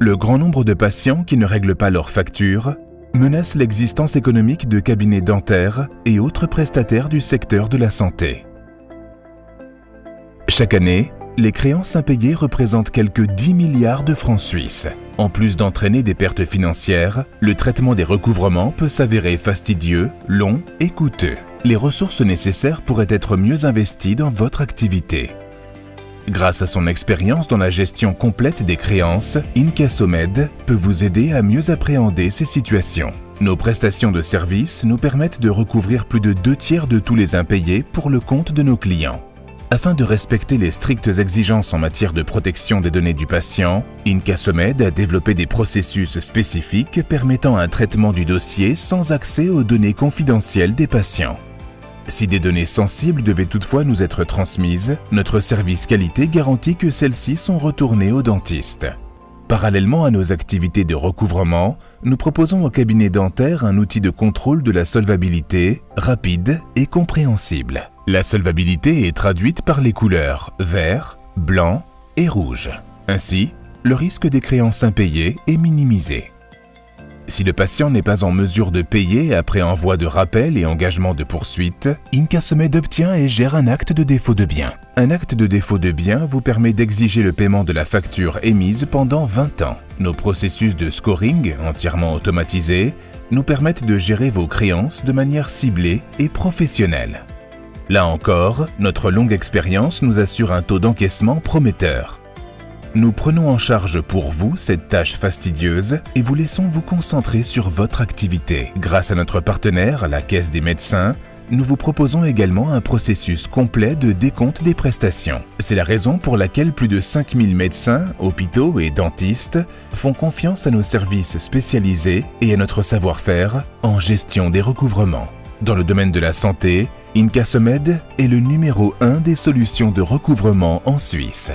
Le grand nombre de patients qui ne règlent pas leurs factures menace l'existence économique de cabinets dentaires et autres prestataires du secteur de la santé. Chaque année, les créances impayées représentent quelques 10 milliards de francs suisses. En plus d'entraîner des pertes financières, le traitement des recouvrements peut s'avérer fastidieux, long et coûteux. Les ressources nécessaires pourraient être mieux investies dans votre activité. Grâce à son expérience dans la gestion complète des créances, Incassomed peut vous aider à mieux appréhender ces situations. Nos prestations de services nous permettent de recouvrir plus de 2/3 de tous les impayés pour le compte de nos clients. Afin de respecter les strictes exigences en matière de protection des données du patient, Incassomed a développé des processus spécifiques permettant un traitement du dossier sans accès aux données confidentielles des patients. Si des données sensibles devaient toutefois nous être transmises, notre service qualité garantit que celles-ci sont retournées au dentiste. Parallèlement à nos activités de recouvrement, nous proposons au cabinet dentaire un outil de contrôle de la solvabilité rapide et compréhensible. La solvabilité est traduite par les couleurs vert, blanc et rouge. Ainsi, le risque des créances impayées est minimisé. Si le patient n'est pas en mesure de payer après envoi de rappel et engagement de poursuite, Incassomed obtient et gère un acte de défaut de bien. Un acte de défaut de bien vous permet d'exiger le paiement de la facture émise pendant 20 ans. Nos processus de scoring, entièrement automatisés, nous permettent de gérer vos créances de manière ciblée et professionnelle. Là encore, notre longue expérience nous assure un taux d'encaissement prometteur. Nous prenons en charge pour vous cette tâche fastidieuse et vous laissons vous concentrer sur votre activité. Grâce à notre partenaire, la Caisse des médecins, nous vous proposons également un processus complet de décompte des prestations. C'est la raison pour laquelle plus de 5000 médecins, hôpitaux et dentistes font confiance à nos services spécialisés et à notre savoir-faire en gestion des recouvrements. Dans le domaine de la santé, Incassomed est le numéro 1 des solutions de recouvrement en Suisse.